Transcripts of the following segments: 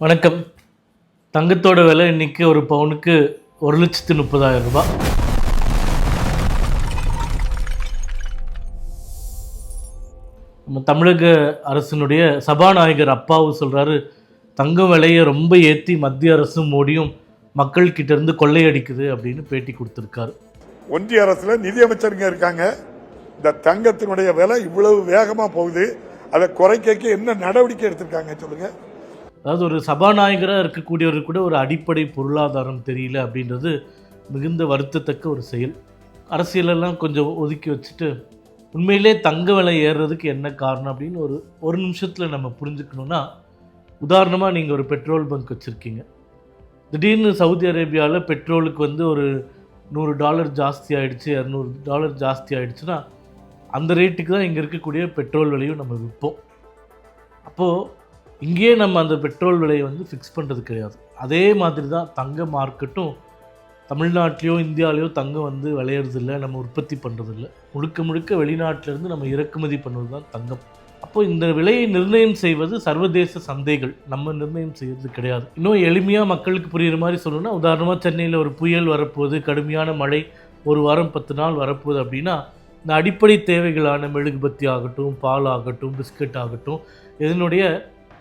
வணக்கம். தங்கத்தோட விலை இன்னைக்கு ஒரு பவுனுக்கு 1,30,000 ரூபாய். நம்ம தமிழக அரசினுடைய சபாநாயகர் அப்பாவு சொல்கிறாரு, தங்கம் விலையை ரொம்ப ஏற்றி மத்திய அரசும் மோடியும் மக்கள் கிட்ட இருந்து கொள்ளையடிக்குது அப்படின்னு பேட்டி கொடுத்துருக்காரு. ஒன்றிய அரசுல நிதியமைச்சருங்க இருக்காங்க. இந்த தங்கத்தினுடைய விலை இவ்வளவு வேகமா போகுது, அதை குறைக்க என்ன நடவடிக்கை எடுத்திருக்காங்க சொல்லுங்க. அதாவது ஒரு சபாநாயகராக இருக்கக்கூடியவர் கூட ஒரு அடிப்படை பொருளாதாரம் தெரியல அப்படின்றது மிகுந்த வருத்தத்தக்க ஒரு செயல். அரசியலெல்லாம் கொஞ்சம் ஒதுக்கி வச்சுட்டு உண்மையிலே தங்க விலை ஏறுறதுக்கு என்ன காரணம் அப்படின்னு ஒரு நிமிஷத்தில் நம்ம புரிஞ்சுக்கணுன்னா, உதாரணமாக நீங்கள் ஒரு பெட்ரோல் பங்க் வச்சுருக்கீங்க. திடீர்னு சவுதி அரேபியாவில் பெட்ரோலுக்கு ஒரு $100 ஜாஸ்தி ஆகிடுச்சு, $200 ஜாஸ்தி ஆகிடுச்சுன்னா அந்த ரேட்டுக்கு தான் இங்கே இருக்கக்கூடிய பெட்ரோல் விலையும் நம்ம விற்போம். அப்போது இங்கேயே நம்ம அந்த பெட்ரோல் விலையை ஃபிக்ஸ் பண்ணுறது கிடையாது. அதே மாதிரி தான் தங்க மார்க்கெட்டும். தமிழ்நாட்டிலையோ இந்தியாவிலையோ தங்கம் விளையிறதில்லை, நம்ம உற்பத்தி பண்ணுறதில்லை. முழுக்க முழுக்க வெளிநாட்டிலேருந்து நம்ம இறக்குமதி பண்ணுறது தான் தங்கம். அப்போது இந்த விலையை நிர்ணயம் செய்வது சர்வதேச சந்தைகள், நம்ம நிர்ணயம் செய்வது கிடையாது. இன்னும் எளிமையாக மக்களுக்கு புரிகிற மாதிரி சொல்லணும்னா, உதாரணமாக சென்னையில் ஒரு புயல் வரப்போகுது, கடுமையான மழை, ஒரு வாரம் 10 நாள் வரப்போகுது அப்படின்னா, இந்த அடிப்படை தேவைகளான மெழுகுபத்தி ஆகட்டும், பால் ஆகட்டும், பிஸ்கட் ஆகட்டும், இதனுடைய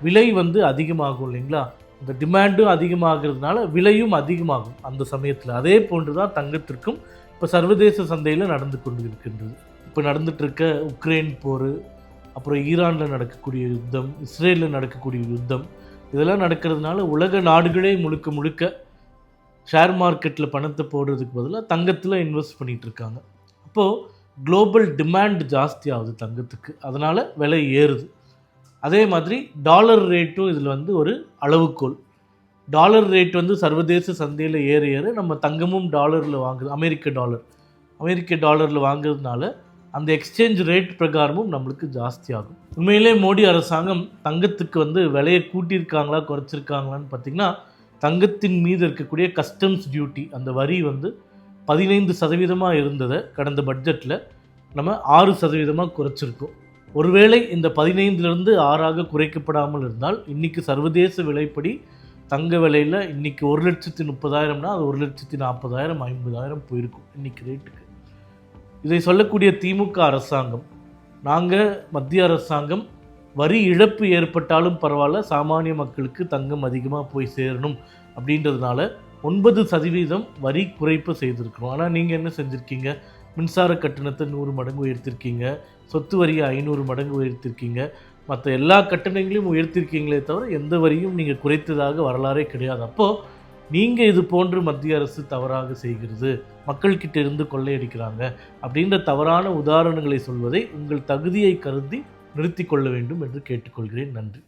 விலை அதிகமாகும் இல்லைங்களா? இந்த டிமாண்டும் அதிகமாகிறதுனால விலையும் அதிகமாகும் அந்த சமயத்தில். அதே போன்று தான் தங்கத்திற்கும் இப்போ சர்வதேச சந்தையில் நடந்து கொண்டு இருக்கின்றது. இப்போ நடந்துட்டு இருக்க உக்ரைன் போர், அப்புறம் ஈரானில் நடக்கக்கூடிய யுத்தம், இஸ்ரேலில் நடக்கக்கூடிய யுத்தம், இதெல்லாம் நடக்கிறதுனால உலக நாடுகளே முழுக்க முழுக்க ஷேர் மார்க்கெட்டில் பணத்தை போடுறதுக்கு பதிலாக தங்கத்தில் இன்வெஸ்ட் பண்ணிகிட்டு இருக்காங்க. அப்போது குளோபல் டிமாண்ட் ஜாஸ்தி ஆகுது தங்கத்துக்கு, அதனால் விலை ஏறுது. அதே மாதிரி டாலர் ரேட்டும் இதில் ஒரு அளவுகோல். டாலர் ரேட் சர்வதேச சந்தையில் ஏற நம்ம தங்கமும் டாலரில் வாங்குது. அமெரிக்க டாலரில் வாங்குறதுனால அந்த எக்ஸ்சேஞ்ச் ரேட் பிரகாரமும் நம்மளுக்கு ஜாஸ்தி ஆகும். உண்மையிலே மோடி அரசாங்கம் தங்கத்துக்கு விலையை கூட்டியிருக்காங்களா குறைச்சிருக்காங்களான்னு பார்த்திங்கன்னா, தங்கத்தின் மீது இருக்கக்கூடிய கஸ்டம்ஸ் டியூட்டி, அந்த வரி 15% இருந்ததை கடந்த பட்ஜெட்டில் நம்ம 6% குறைச்சிருக்கோம். ஒருவேளை இந்த 15லிருந்து 6 குறைக்கப்படாமல் இருந்தால் இன்றைக்கி சர்வதேச விலைப்படி தங்க விலையில் இன்றைக்கி 1,30,000னா அது 1,40,000 50,000 போயிருக்கும் இன்றைக்கி ரேட்டுக்கு. இதை சொல்லக்கூடிய திமுக அரசாங்கம், நாங்கள் மத்திய அரசாங்கம் வரி இழப்பு ஏற்பட்டாலும் பரவாயில்ல, சாமானிய மக்களுக்கு தங்கம் அதிகமாக போய் சேரணும் அப்படின்றதுனால 9% வரி குறைப்பு செய்திருக்கிறோம். ஆனால் நீங்கள் என்ன செஞ்சுருக்கீங்க? மின்சார கட்டணத்தை 100 மடங்கு உயர்த்திருக்கீங்க, சொத்து வரியை 500 மடங்கு உயர்த்திருக்கீங்க, மற்ற எல்லா கட்டணங்களையும் உயர்த்திருக்கீங்களே தவிர எந்த வரியும் நீங்கள் குறைத்ததாக வரலாறே கிடையாது. அப்போது நீங்கள் இது போன்று மத்திய அரசு தவறாக செய்கிறது, மக்கள்கிட்ட இருந்து கொள்ளையடிக்கிறாங்க அப்படின்ற தவறான உதாரணங்களை சொல்வதை உங்கள் தகுதியை கருதி நிறுத்தி கொள்ள வேண்டும் என்று கேட்டுக்கொள்கிறேன். நன்றி.